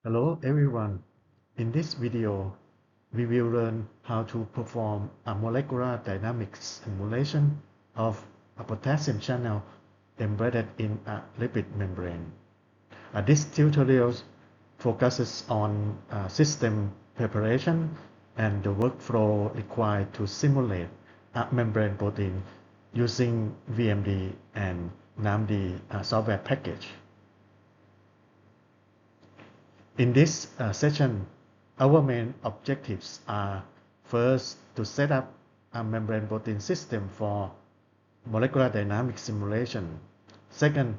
Hello everyone. In this video, we will learn how to perform a molecular dynamics simulation of a potassium channel embedded in a lipid membrane. This tutorial focuses on system preparation and the workflow required to simulate a membrane protein using VMD and NAMD software package. In this session, our main objectives are first to set up a membrane protein system for molecular dynamics simulation. Second,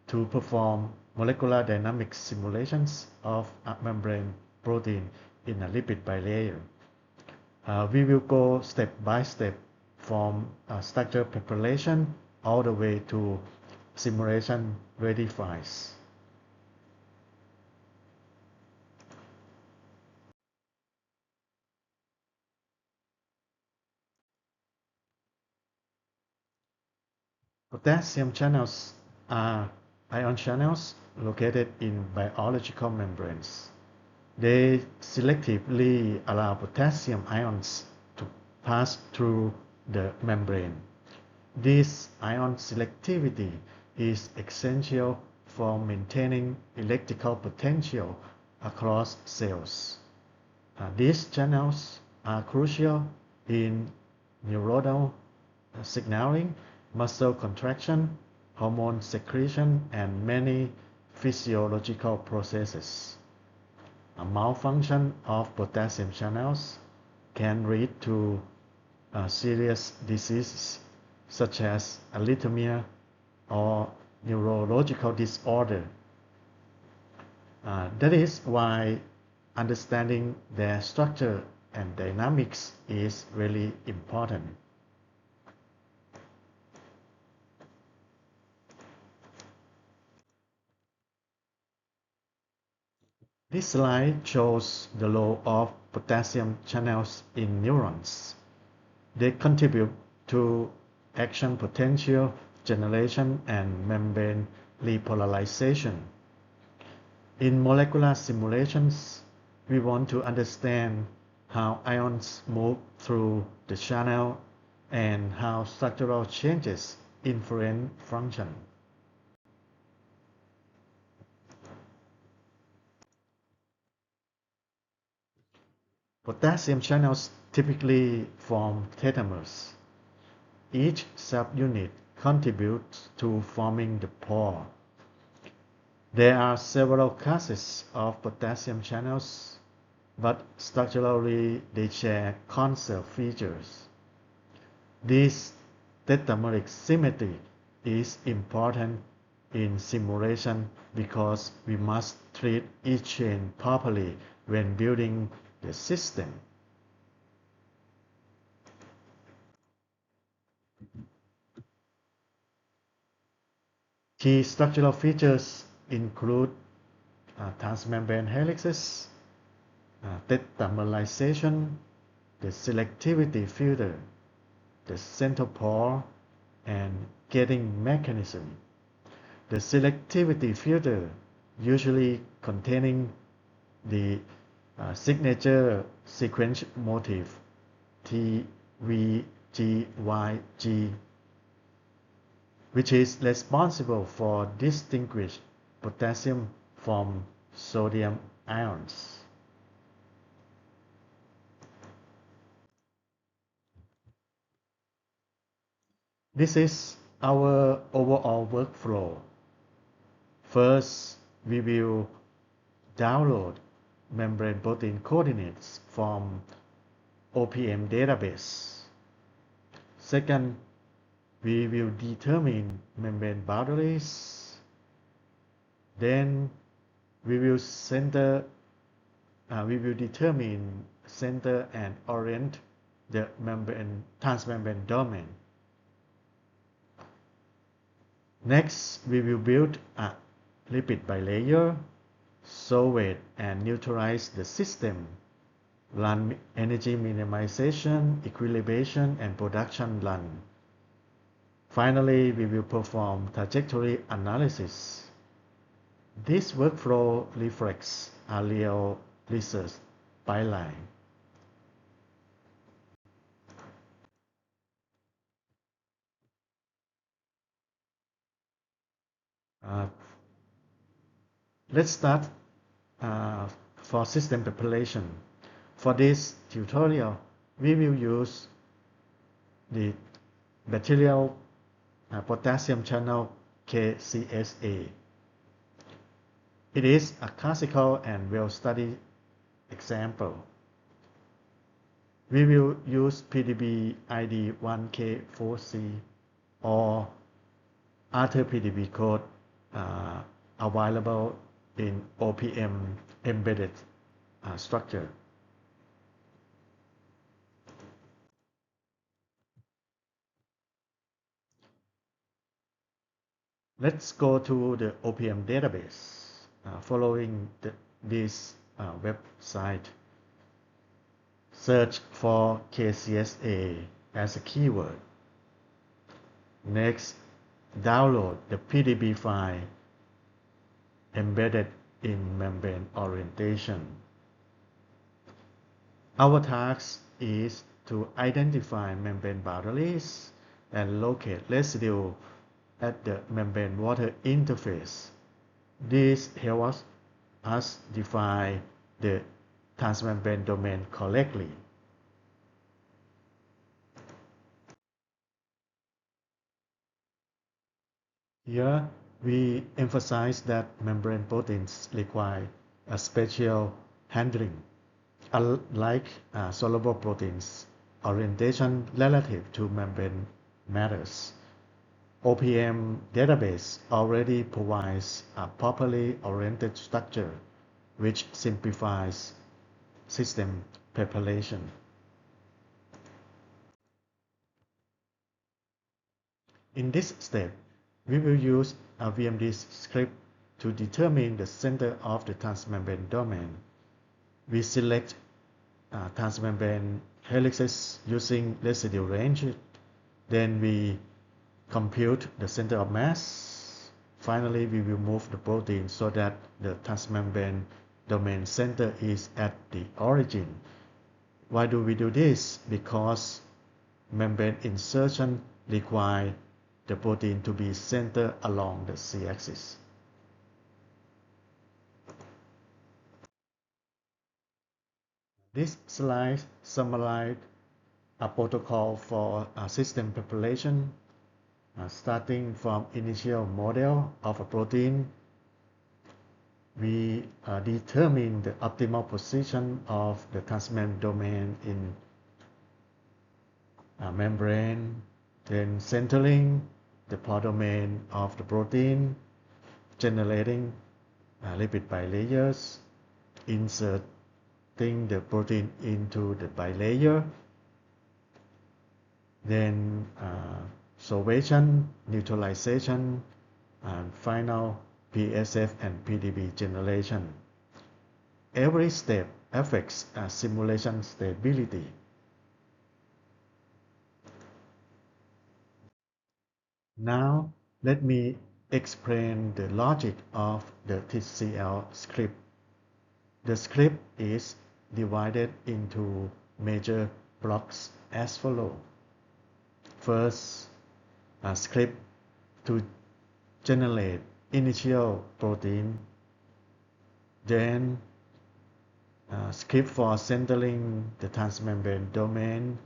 to perform molecular dynamics simulations of a membrane protein in a lipid bilayer. We will go step by step from structure preparation all the way to simulation ready files. Potassium channels are ion channels located in biological membranes. They selectively allow potassium ions to pass through the membrane. This ion selectivity is essential for maintaining electrical potential across cells. These channels are crucial in neuronal signaling, muscle contraction, hormone secretion, and many physiological processes. A malfunction of potassium channels can lead to serious diseases such as arrhythmia or neurological disorder. That is why understanding their structure and dynamics is really important. This slide shows the role of potassium channels in neurons. They contribute to action potential generation and membrane repolarization. In molecular simulations, we want to understand how ions move through the channel and how structural changes influence function. Potassium channels typically form tetramers. Each subunit contributes to forming the pore. There are several classes of potassium channels, but structurally they share conserved features. This tetrameric symmetry is important in simulation because we must treat each chain properly when building the system. Key structural features include transmembrane helixes, tetramerization, the selectivity filter, the central pore, and gating mechanism. The selectivity filter, usually containing the signature sequence motif TVGYG, which is responsible for distinguish potassium from sodium ions. This is our overall workflow. First, we will download membrane protein coordinates from OPM database. Second, we will determine membrane boundaries. Then we will determine center and orient the transmembrane domain. Next, we will build a lipid bilayer, solve and neutralize the system, run energy minimization, equilibration, and production run. Finally, we will perform trajectory analysis. This workflow reflects a real research pipeline. Uh, let's start for system preparation. For this tutorial, we will use the bacterial potassium channel KCSA. It is a classical and well-studied example. We will use PDB ID 1K4C or other PDB code available in OPM embedded structure. Let's go to the OPM database following this website. Search for KCSA as a keyword. Next, download the PDB file embedded in membrane orientation. Our task is to identify membrane boundaries and locate residue at the membrane water interface. This helps us define the transmembrane domain correctly. Here, we emphasize that membrane proteins require a special handling. Unlike soluble proteins, orientation relative to membrane matters. OPM database already provides a properly oriented structure which simplifies system preparation. In this step, we will use a VMD script to determine the center of the transmembrane domain. We select transmembrane helices using residue range. Then we compute the center of mass. Finally, we will move the protein so that the transmembrane domain center is at the origin. Why do we do this? Because membrane insertion requires the protein to be centered along the z-axis. This slide summarizes a protocol for system preparation, starting from initial model of a protein. We determine the optimal position of the transmembrane domain in membrane, then centering the pore domain of the protein, generating lipid bilayers, inserting the protein into the bilayer, then solvation, neutralization, and final PSF and PDB generation. Every step affects simulation stability. Now, let me explain the logic of the TCL script. The script is divided into major blocks as follows. First, a script to generate initial protein, then a script for centering the transmembrane domain,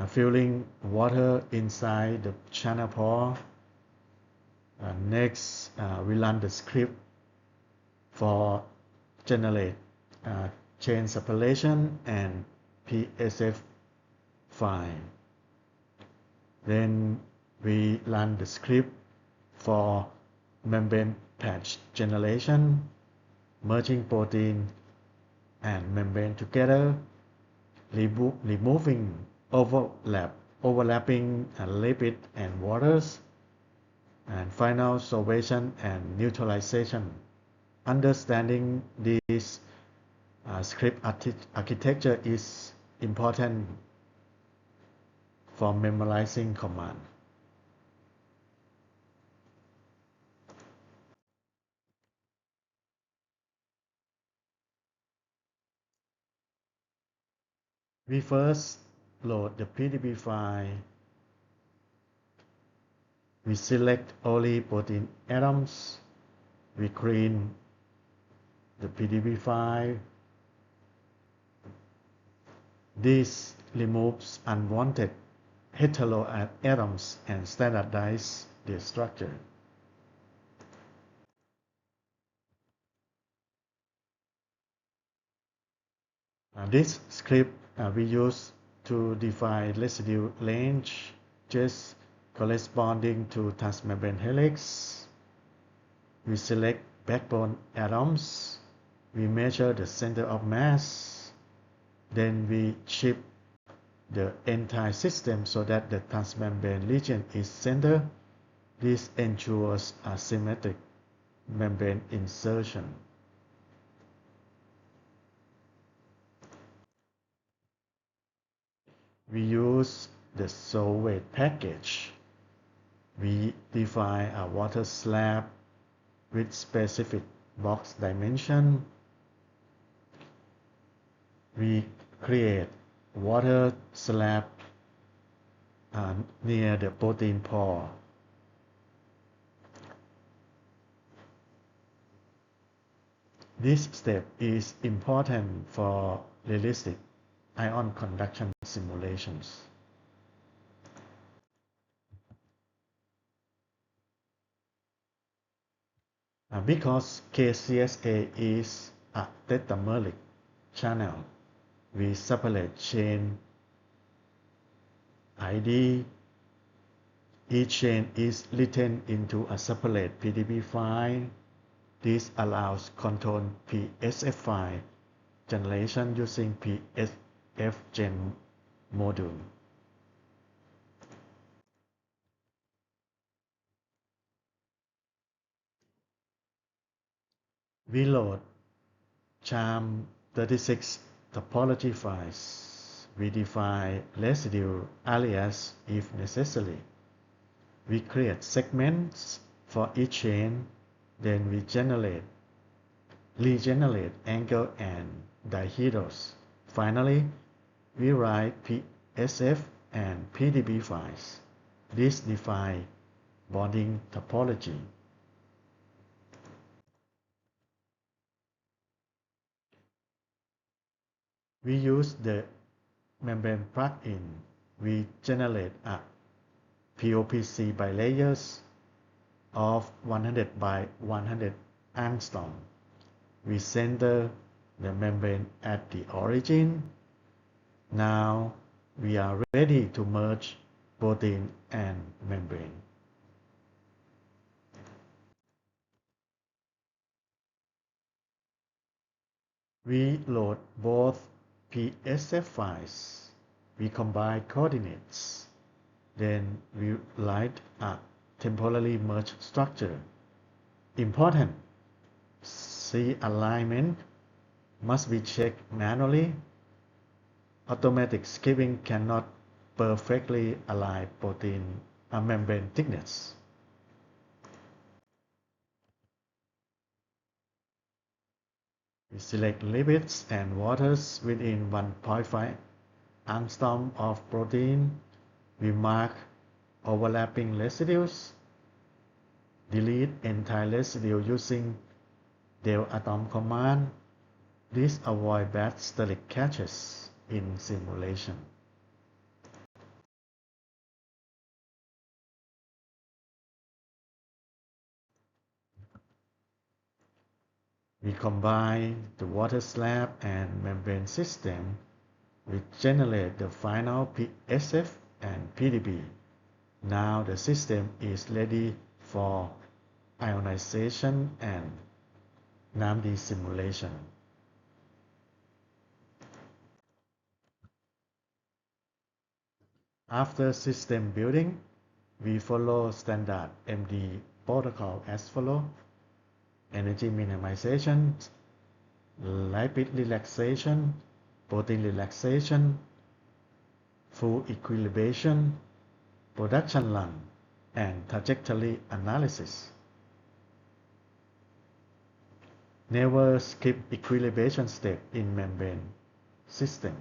filling water inside the channel pore. Next, we run the script for generate chain separation and PSF file. Then we run the script for membrane patch generation, merging protein and membrane together, removing overlapping lipid and waters, and final solvation and neutralization. Understanding this script architecture is important for memorizing command. We first load the PDB file. We select only protein atoms. We clean the PDB file. This removes unwanted heteroatoms and standardizes the structure. This script we use to define residue range just corresponding to transmembrane helix. We select backbone atoms. We measure the center of mass. Then we shift the entire system so that the transmembrane region is centered. This ensures a symmetric membrane insertion. We use the Solvate package. We define a water slab with specific box dimension. We create water slab near the protein pore. This step is important for realistic ion conduction simulations. Because KCSA is a tetramerik channel, we separate chain ID. Each chain is written into a separate PDB file. This allows control PSF file generation using PSFgen module. We load CHARM36 topology files. We define residue alias if necessary. We create segments for each chain. Then we regenerate angle and dihedrals. Finally, we write PSF and PDB files. This defines bonding topology. We use the membrane plugin. We generate a POPC bilayers of 100 by 100 angstrom. We center the membrane at the origin. Now we are ready to merge protein and membrane. We load both PSF files. We combine coordinates. Then we write a temporally merged structure. Important: C alignment must be checked manually. Automatic skipping cannot perfectly align protein membrane thickness. We select lipids and waters within 1.5 angstrom of protein. We mark overlapping residues. Delete entire residue using del atom command. This avoids bad steric catches in simulation. We combine the water slab and membrane system. We generate the final PSF and PDB. Now the system is ready for ionization and NAMD simulation. After system building, we follow standard MD protocol as follows: energy minimization, lipid relaxation, protein relaxation, full equilibration, production run, and trajectory analysis. Never skip equilibration step in membrane system.